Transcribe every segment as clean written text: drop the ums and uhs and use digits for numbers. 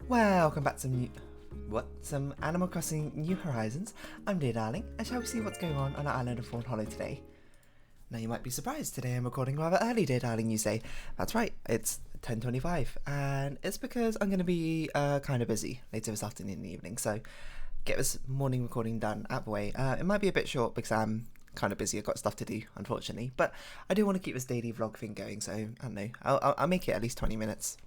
Welcome back to some Animal Crossing New Horizons. I'm Dear Darling, and shall we see what's going on our island of Fawnhollow today? Now you might be surprised, today I'm recording rather early, Dear Darling, you say. That's right, it's 10:25, and it's because I'm going to be kind of busy later this afternoon and evening, so get this morning recording done out the way. It might be a bit short because I'm kind of busy, I've got stuff to do, unfortunately, but I do want to keep this daily vlog thing going, so I don't know, I'll make it at least 20 minutes.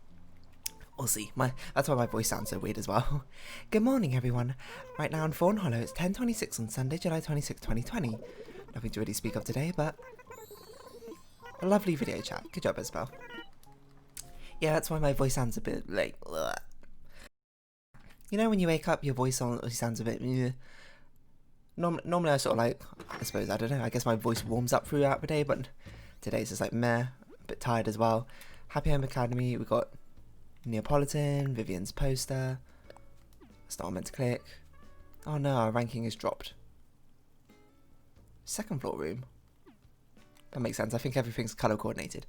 We'll see. That's why my voice sounds so weird as well. Good morning, everyone. Right now in Fawnhollow, it's 10:26 on Sunday, July 26, 2020. Nothing to really speak of today, but a lovely video chat. Good job, Isabel. Yeah, that's why my voice sounds a bit like... ugh. You know when you wake up, your voice sounds a bit... ugh. Normally I sort of like... I suppose, I don't know, I guess my voice warms up throughout the day, but today's just like meh. A bit tired as well. Happy Home Academy, we got... Neapolitan, Vivian's poster. It's not meant to click. Oh no, our ranking is dropped. Second floor room. That makes sense. I think everything's colour coordinated.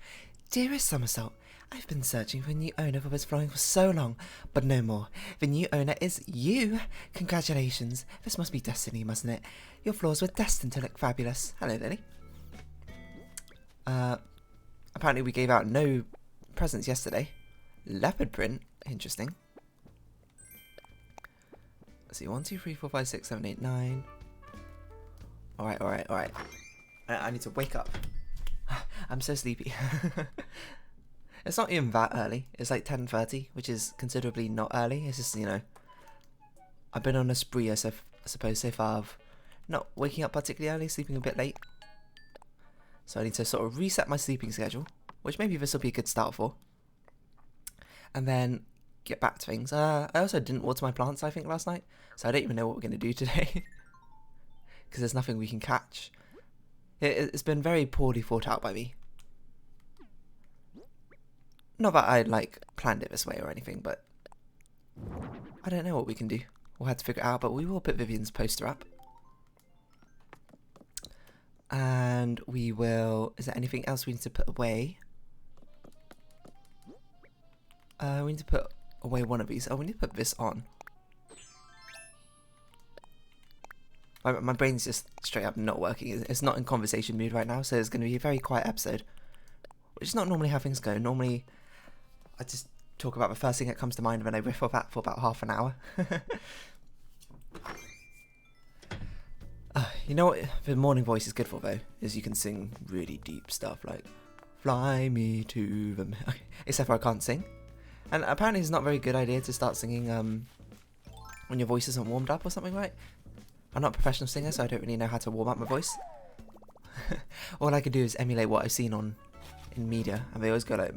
Dearest Somersault, I've been searching for a new owner for this flooring for so long, but no more. The new owner is you. Congratulations. This must be destiny, mustn't it? Your floors were destined to look fabulous. Hello, Lily. Apparently we gave out no presents yesterday. Leopard print, interesting. Let's see, 1, 2, 3, 4, 5, 6, 7, 8, 9. Alright. I need to wake up. I'm so sleepy. It's not even that early. It's like 10:30, which is considerably not early. It's just, you know, I've been on a spree, I suppose, so far of not waking up particularly early, sleeping a bit late. So I need to sort of reset my sleeping schedule, which maybe this will be a good start for. And then get back to things. I also didn't water my plants, I think, last night. So I don't even know what we're going to do today. Because there's nothing we can catch. It's been very poorly thought out by me. Not that I, like, planned it this way or anything, but... I don't know what we can do. We'll have to figure it out, but we will put Vivian's poster up. And we will... Is there anything else we need to put away? We need to put away one of these. Oh, we need to put this on. My brain's just straight up not working. It's not in conversation mood right now, so it's going to be a very quiet episode. Which is not normally how things go. Normally, I just talk about the first thing that comes to mind and then I riff off that for about half an hour. You know what the morning voice is good for, though? Is you can sing really deep stuff like, fly me to the... Okay, except for I can't sing. And apparently it's not a very good idea to start singing when your voice isn't warmed up or something, right? I'm not a professional singer, so I don't really know how to warm up my voice. All I can do is emulate what I've seen in media, and they always go like...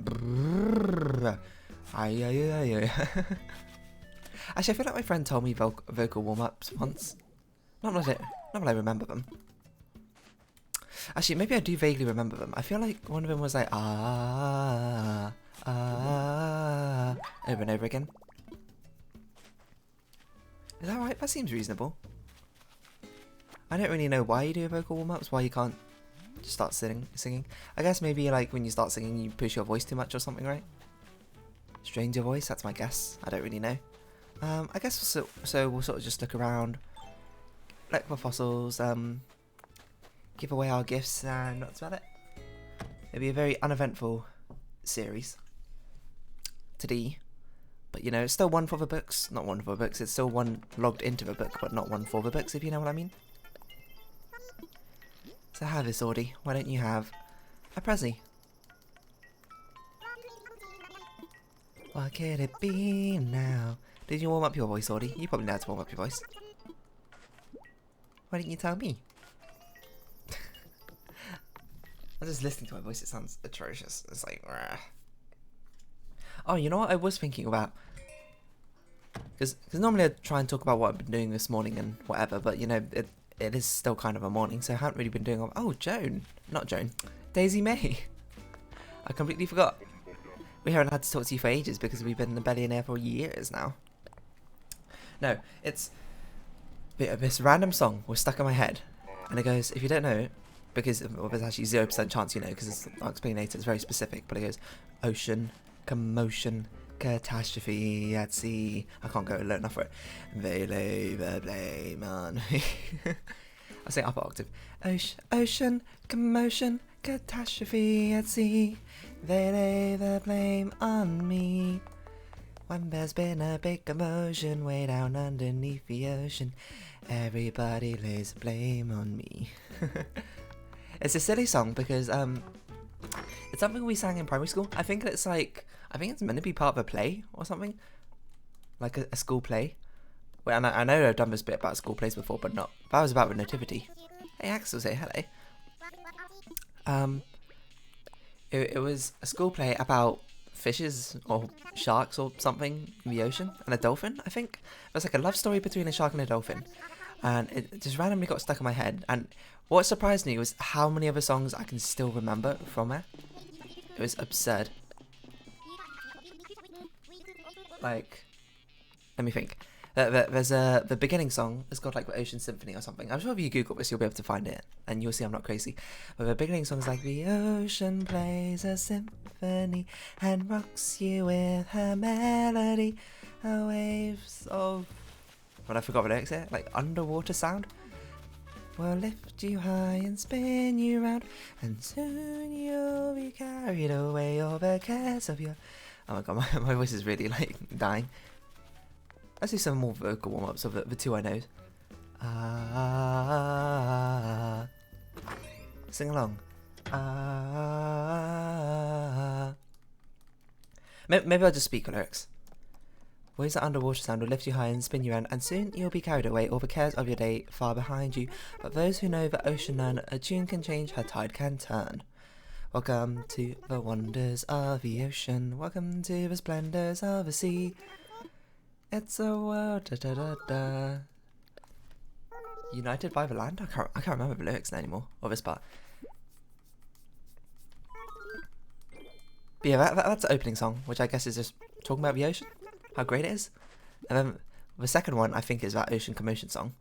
Actually, I feel like my friend told me vocal warm-ups once. Not that I remember them. Actually, maybe I do vaguely remember them. I feel like one of them was like, over and over again. Is that right? That seems reasonable. I don't really know why you do vocal warm-ups, why you can't just start singing. I guess maybe like when you start singing you push your voice too much or something, right? Strain your voice, that's my guess. I don't really know. I guess so we'll sort of just look around, collect more fossils, give away our gifts, and that's about it. It'll be a very uneventful series today, but you know, it's still one for the books. Not one for the books, it's still one logged into the book, but not one for the books, if you know what I mean. So have this, Audie. Why don't you have a Prezi? What could it be now? Did you warm up your voice, Audie? You probably know how to warm up your voice. Why didn't you tell me? I'm just listening to my voice, it sounds atrocious. It's like... Rah. Oh, you know what I was thinking about? Because normally I try and talk about what I've been doing this morning and whatever, but you know, it is still kind of a morning, so I haven't really been doing... Oh, Joan. Not Joan. Daisy May. I completely forgot. We haven't had to talk to you for ages because we've been the billionaire for years now. No, it's... This random song was stuck in my head, and it goes, if you don't know it, because well, there's actually 0% chance you know, because I'll explain later, it's very specific, but it goes, ocean, commotion, catastrophe at sea. I can't go low enough for it. They lay the blame on me. I say upper octave. Ocean, commotion, catastrophe at sea. They lay the blame on me. When there's been a big commotion way down underneath the ocean, everybody lays the blame on me. It's a silly song because it's something we sang in primary school. I think it's meant to be part of a play or something, like a school play. Well, and I know I've done this bit about school plays before, but not. That was about the nativity. Hey Axel, say hello. It was a school play about fishes or sharks or something in the ocean, and a dolphin. I think it was like a love story between a shark and a dolphin, and it just randomly got stuck in my head. And what surprised me was how many other songs I can still remember from it. It was absurd. Like, let me think. There's the beginning song is called like the Ocean Symphony or something. I'm sure if you Google this you'll be able to find it, and you'll see I'm not crazy. But the beginning song is like, the ocean plays a symphony and rocks you with her melody. Her waves of... But I forgot the lyrics here. Like underwater sound will lift you high and spin you round, and soon you'll be carried away over cares of your... Oh my god, my voice is really like dying. Let's do some more vocal warm-ups of the two I know. Sing along. Maybe I'll just speak the lyrics. Waves that underwater sound will lift you high and spin you round, and soon you'll be carried away, all the cares of your day far behind you. But those who know the ocean learn, a tune can change, her tide can turn. Welcome to the wonders of the ocean. Welcome to the splendors of the sea. It's a world, da da da da. United by the land? I can't remember the lyrics anymore, or this part. But yeah, that's the opening song, which I guess is just talking about the ocean, how great it is. And then the second one, I think, is that Ocean Commotion song.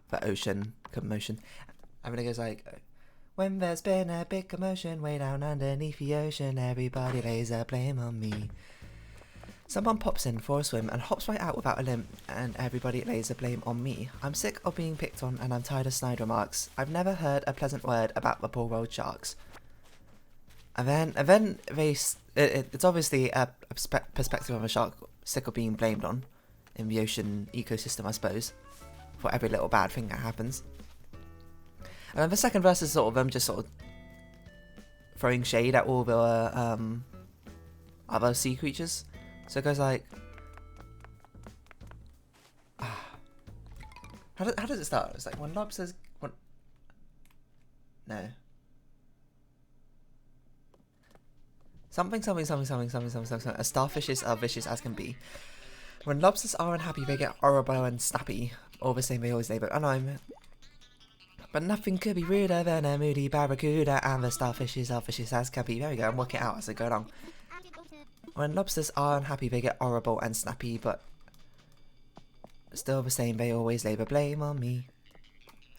That Ocean Commotion. I mean, it goes like, when there's been a big commotion way down underneath the ocean, everybody lays their blame on me. Someone pops in for a swim and hops right out without a limp, and everybody lays the blame on me. I'm sick of being picked on and I'm tired of snide remarks. I've never heard a pleasant word about the poor old sharks. And then it's obviously a perspective of a shark sick of being blamed on in the ocean ecosystem, I suppose, for every little bad thing that happens. And then the second verse is sort of them just sort of throwing shade at all the other sea creatures. So it goes like, how does it start? It's like when lobsters, something. As starfishes are vicious as can be. When lobsters are unhappy, they get horrible and snappy. All the same, they always labor. But nothing could be ruder than a moody barracuda, and the starfishes are vicious as can be. There we go. I'm working it out as I go along. When lobsters are unhappy, they get horrible and snappy, but still the same, they always lay the blame on me.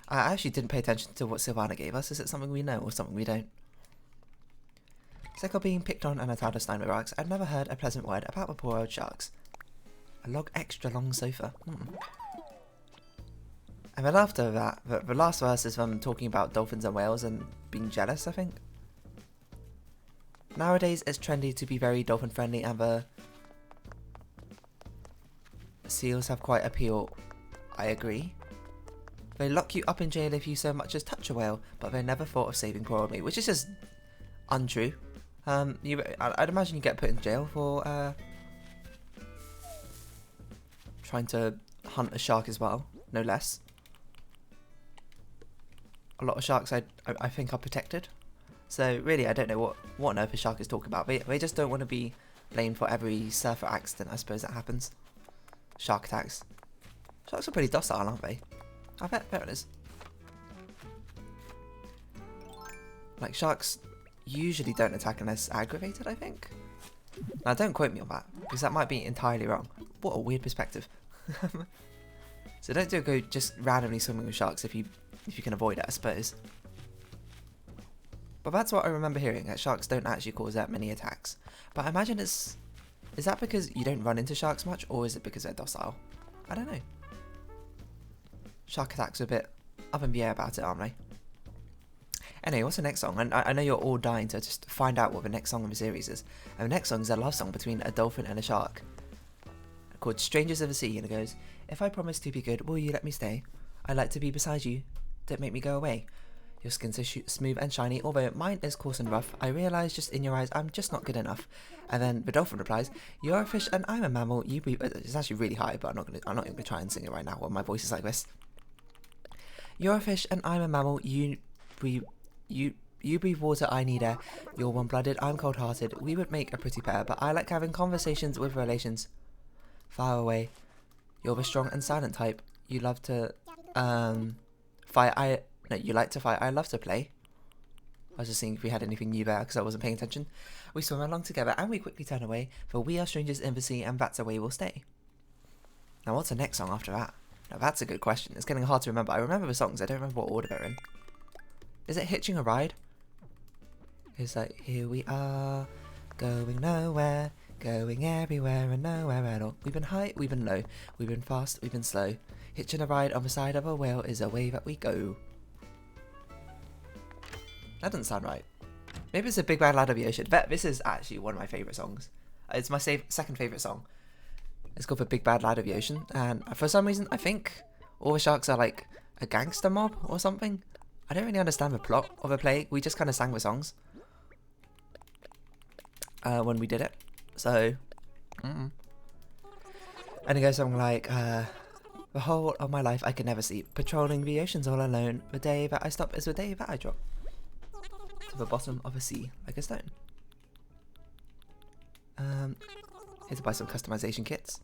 I actually didn't pay attention to what Sylvana gave us. Is it something we know or something we don't? Sick of being picked on and a tired of snide remarks. I've never heard a pleasant word about the poor old sharks. A log extra long sofa. And then after that, the last verse is them talking about dolphins and whales and being jealous, I think. Nowadays, it's trendy to be very dolphin friendly, and the seals have quite appeal. I agree. They lock you up in jail if you so much as touch a whale, but they never thought of saving poor old me, which is just untrue. I'd imagine you get put in jail for trying to hunt a shark as well, no less. A lot of sharks, I think, are protected. So really, I don't know what on earth a shark is talking about. They just don't want to be blamed for every surfer accident, I suppose, that happens. Shark attacks. Sharks are pretty docile, aren't they? I bet it is. Like, sharks usually don't attack unless aggravated, I think. Now, don't quote me on that, because that might be entirely wrong. What a weird perspective. So don't go just randomly swimming with sharks if you can avoid it, I suppose. But that's what I remember hearing, that sharks don't actually cause that many attacks. But I imagine it's Is that because you don't run into sharks much, or is it because they're docile? I don't know. Shark attacks are a bit up in the air about it, aren't they? Anyway, what's the next song? And I know you're all dying to just find out what the next song of the series is. And the next song is a love song between a dolphin and a shark, called Strangers of the Sea, and it goes, "If I promise to be good, will you let me stay? I'd like to be beside you, don't make me go away. Your skin's so smooth and shiny, although mine is coarse and rough. I realise just in your eyes I'm just not good enough." And then the dolphin replies, "You're a fish and I'm a mammal, you breathe..." It's actually really high, but I'm not gonna try and sing it right now while my voice is like this. "You're a fish and I'm a mammal, you breathe water, I need air. You're warm-blooded, I'm cold-hearted. We would make a pretty pair, but I like having conversations with relations far away. You're the strong and silent type. You love to fight. You like to fight. I love to play." I was just seeing if we had anything new there because I wasn't paying attention. "We swim along together and we quickly turn away, for we are strangers in the sea and that's the way we'll stay." Now what's the next song after that? Now that's a good question. It's getting hard to remember. I remember the songs, I don't remember what order they're in. Is it Hitching a Ride? It's like, "Here we are, going nowhere, going everywhere and nowhere at all. We've been high, we've been low, we've been fast, we've been slow. Hitching a ride on the side of a whale is a way that we go." That doesn't sound right. Maybe it's a Big Bad Lad of the Ocean. But this is actually one of my favourite songs. It's my second favourite song. It's called The Big Bad Lad of the Ocean. And for some reason, I think all the sharks are like a gangster mob or something. I don't really understand the plot of the play. We just kind of sang the songs when we did it. So, and it goes something like, "The whole of my life I could never sleep, patrolling the oceans all alone. The day that I stop is the day that I drop to the bottom of a sea like a stone." Here to buy some customization kits.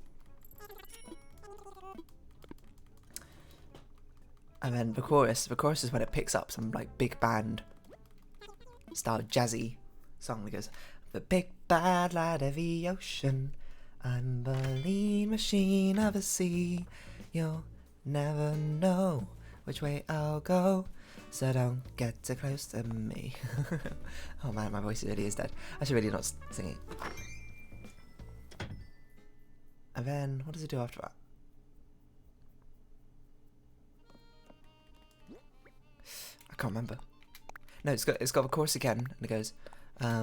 And then the chorus is when it picks up some like big band style jazzy song that goes, "The big bad lad of the ocean, I'm the lean machine of the sea. You'll never know which way I'll go, so don't get too close to me." Oh man, my voice really is dead. I should really not singing. And then, what does it do after that? I can't remember. No, it's got a chorus again, and it goes, "I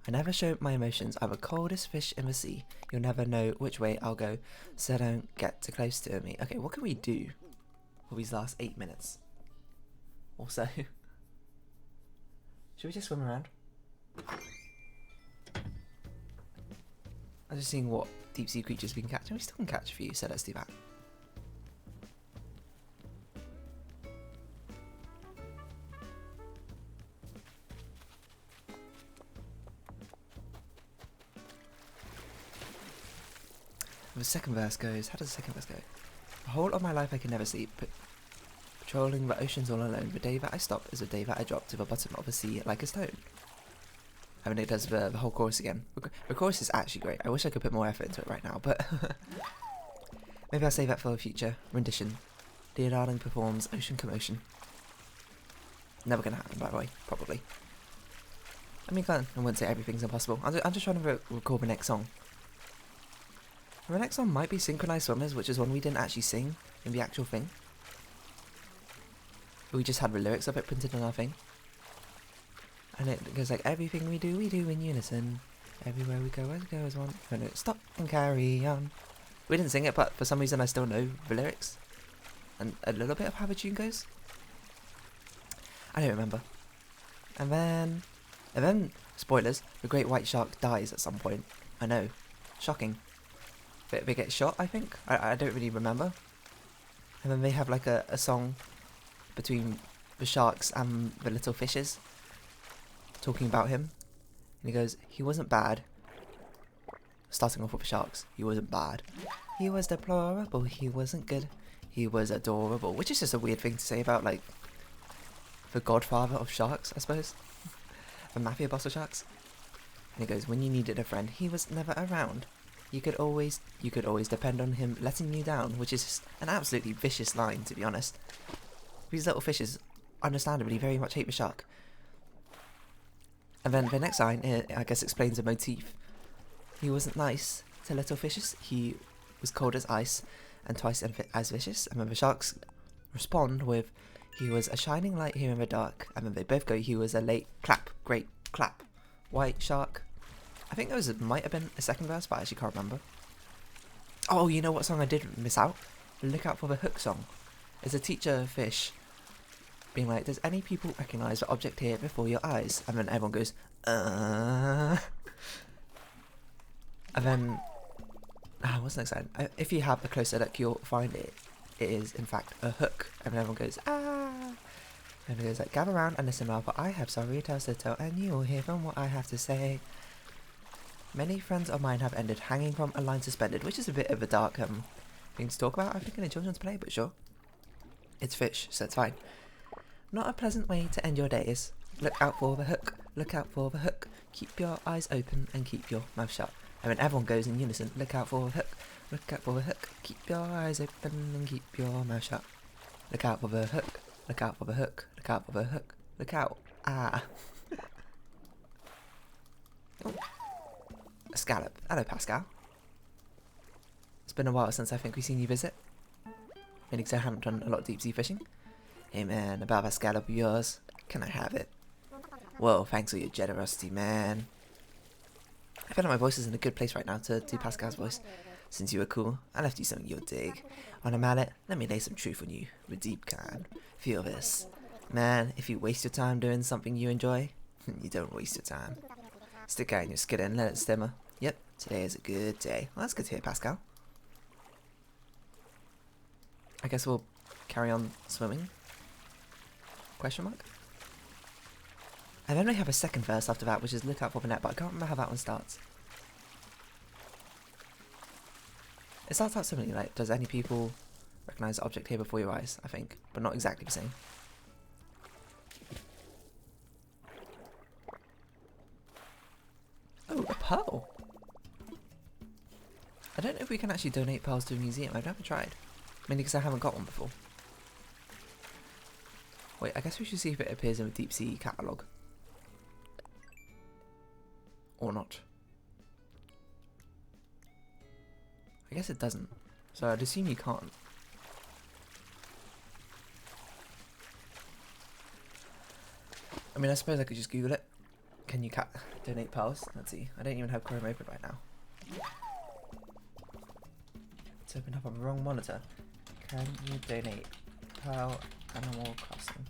never show my emotions, I'm the coldest fish in the sea. You'll never know which way I'll go, so don't get too close to me." Okay, what can we do for these last 8 minutes? Also, should we just swim around? I'm just seeing what deep sea creatures we can catch, and we still can catch a few, so let's do that. The second verse goes, how does the second verse go? "The whole of my life I can never sleep, patrolling the oceans all alone. The day that I stop is the day that I drop to the bottom of a sea like a stone." I mean, it does the whole chorus again. The chorus is actually great. I wish I could put more effort into it right now, but maybe I'll save that for a future rendition. Dear Darling performs Ocean Commotion. Never gonna happen, by the way, probably. I mean, I wouldn't say everything's impossible. I'm just trying to record the next song. The next song might be Synchronized Swimmers, which is one we didn't actually sing in the actual thing. We just had the lyrics of it printed on our thing. And it goes like, "Everything we do in unison. Everywhere we go as one. And it stop and carry on." We didn't sing it, but for some reason I still know the lyrics. And a little bit of how the tune goes. I don't remember. And then, spoilers, the great white shark dies at some point. I know. Shocking. They get shot, I think. I don't really remember. And then they have like a song between the sharks and the little fishes, talking about him. And he goes, "He wasn't bad." Starting off with the sharks. "He wasn't bad. He was deplorable. He wasn't good. He was adorable." Which is just a weird thing to say about, like, the godfather of sharks, I suppose. The mafia boss of sharks. And he goes, "When you needed a friend, he was never around. You could always depend on him letting you down," which is just an absolutely vicious line, to be honest. These little fishes, understandably, very much hate the shark. And then the next line, I guess, explains a motif he wasn't nice to little fishes. He was cold as ice and twice as vicious. And then the sharks respond with, he was a shining light here in the dark. And then they both go, he was a late clap, great clap, white shark. I think there might have been a second verse, but I actually can't remember. Oh, you know what song I did miss out? Look Out for the Hook song. It's a teacher fish being like, does any people recognise the object here before your eyes? And then everyone goes, And then, what's next line? If you have a closer look, you'll find it is, in fact, a hook. And then everyone goes, ah. And it goes like, gather round and listen well, for I have sorry tales to tell, and you will hear from what I have to say. Many friends of mine have ended hanging from a line suspended, which is a bit of a dark thing to talk about, I think, in a children's play, but sure. It's fish, so it's fine. Not a pleasant way to end your days. Look out for the hook, look out for the hook. Keep your eyes open and keep your mouth shut. And then everyone goes in unison, look out for the hook, look out for the hook. Keep your eyes open and keep your mouth shut. Look out for the hook, look out for the hook, look out for the hook, look out. Ah. Oh. A scallop. Hello, Pascal. It's been a while since I think we've seen you visit. Maybe because I haven't done a lot of deep sea fishing. Hey man, about that scallop of yours. Can I have it? Whoa, thanks for your generosity, man. I feel like my voice is in a good place right now to do Pascal's voice. Since you were cool, I left you something you'll dig. On a mallet, let me lay some truth on you. The deep kind. Feel this. Man, if you waste your time doing something you enjoy, you don't waste your time. Stick out in your skid and let it simmer. Yep, today is a good day. Well, that's good to hear, Pascal. I guess we'll carry on swimming? Question mark? And then we have a second verse after that, which is look out for the net, but I can't remember how that one starts. It starts out similarly, like, does any people recognise the object here before your eyes, I think, but not exactly the same. Oh, a pearl! I don't know if we can actually donate pearls to a museum, I've never tried. Mainly because I haven't got one before. Wait, I guess we should see if it appears in the deep sea catalogue. Or not. I guess it doesn't. So I'd assume you can't. I mean, I suppose I could just Google it. Can you donate pearls? Let's see. I don't even have Chrome open right now. It's opened up on the wrong monitor. Can you donate Pearl Animal Crossing?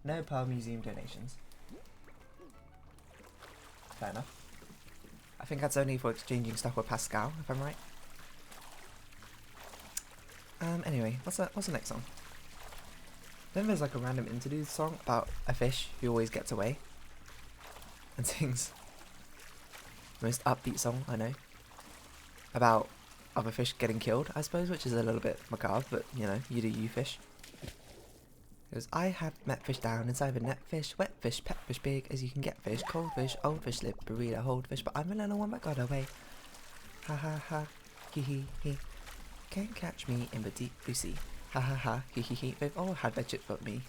No Pearl Museum donations. Fair enough. I think that's only for exchanging stuff with Pascal, if I'm right. Anyway, what's the next song? Then there's like a random interlude song about a fish who always gets away and sings the most upbeat song I know about other fish getting killed, I suppose, which is a little bit macabre, but you know, you do you, fish. Because I have met fish down inside the net fish, wet fish, pet fish, big as you can get fish, cold fish, old fish, slippery to hold fish, but I'm a little one that got away. Ha ha ha, hee hee hee. Can't catch me in the deep blue sea. Ha ha ha, hee hee hee. They've all had their chips but me.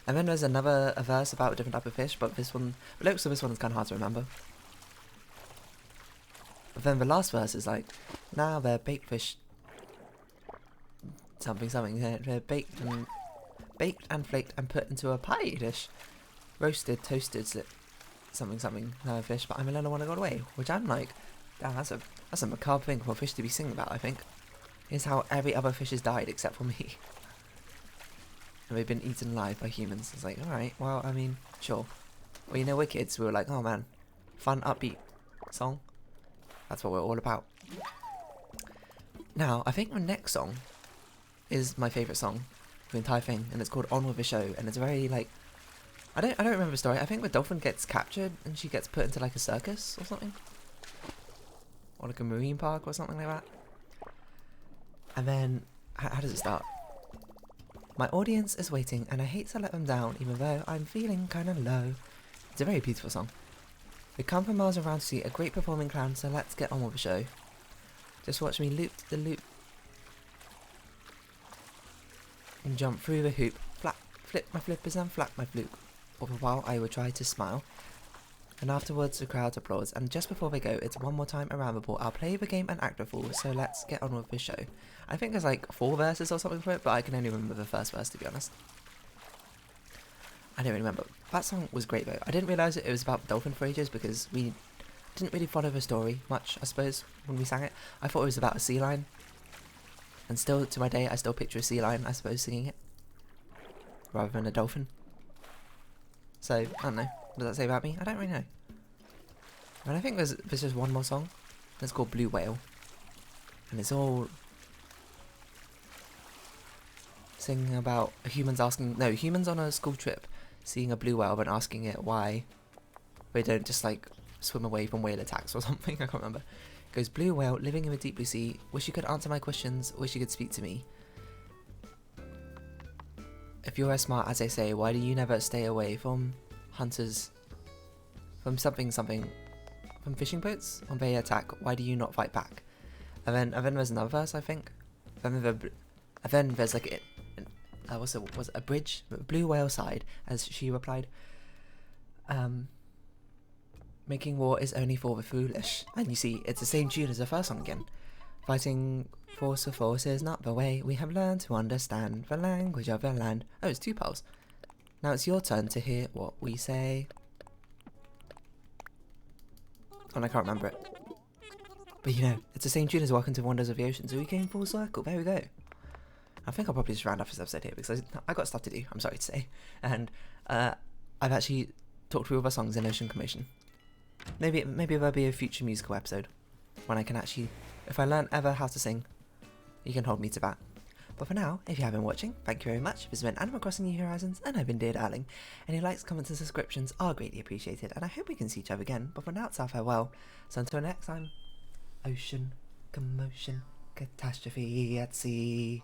And then there's another verse about a different type of fish, but this one, the lyrics of this one is kind of hard to remember. But then the last verse is like, now they're baked fish, something, they're baked and flaked and put into a pie dish. Roasted, toasted, something, fish, but I'm a little one that got away. Which I'm like, damn, that's a macabre thing for a fish to be singing about, I think. Here's how every other fish has died except for me. And they've been eaten alive by humans. It's like, alright, well, I mean, sure. Well, you know, we're kids, we were like, oh man, fun, upbeat song. That's what we're all about. Now, I think the next song is my favourite song for the entire thing, and it's called On With The Show, and it's very, like, I don't remember the story. I think the dolphin gets captured, and she gets put into, like, a circus or something. Or, like, a marine park or something like that. And then, how does it start? My audience is waiting, and I hate to let them down, even though I'm feeling kinda low. It's a very beautiful song. We come from miles around to see a great performing clown, so let's get on with the show. Just watch me loop the loop and jump through the hoop, flip my flippers and flap my fluke. All the while I will try to smile. And afterwards the crowd applauds, and just before they go, it's one more time around the board. I'll play the game and act a fool, so let's get on with the show. I think there's like 4 verses or something for it, but I can only remember the first verse, to be honest. I don't remember. That song was great though. I didn't realise it was about dolphin for ages because we didn't really follow the story much, I suppose, when we sang it. I thought it was about a sea lion. And still, to my day, I still picture a sea lion, I suppose, singing it. Rather than a dolphin. So, I don't know. What does that say about me? I don't really know. And I think there's just one more song. It's called Blue Whale. And it's all singing about humans on a school trip seeing a blue whale and asking it why they don't just like swim away from whale attacks or something. I can't remember. It goes, blue whale living in the deep blue sea, wish you could answer my questions, wish you could speak to me. If you're as smart as they say, why do you never stay away from hunters, from something, from fishing boats? When they attack, why do you not fight back? And then there's another verse, I think. And then there's like was it a bridge? Blue whale sighed as she replied, making war is only for the foolish. And you see, it's the same tune as the first song again. Fighting force for force is not the way. We have learned to understand the language of the land. Oh, it's 2 pals. Now it's your turn to hear what we say. And I can't remember it. But you know, it's the same tune as Welcome to Wonders of the Ocean, so we came full circle. There we go. I think I'll probably just round off this episode here because I got stuff to do, I'm sorry to say. And I've actually talked through all the songs in Ocean Commotion. Maybe there'll be a future musical episode when I can actually, if I learn ever how to sing, you can hold me to that. But for now, if you have been watching, thank you very much. This has been Animal Crossing New Horizons, and I've been Dear Darling. Any likes, comments and subscriptions are greatly appreciated, and I hope we can see each other again. But for now, it's our farewell. So until next time, Ocean Commotion, Catastrophe at sea.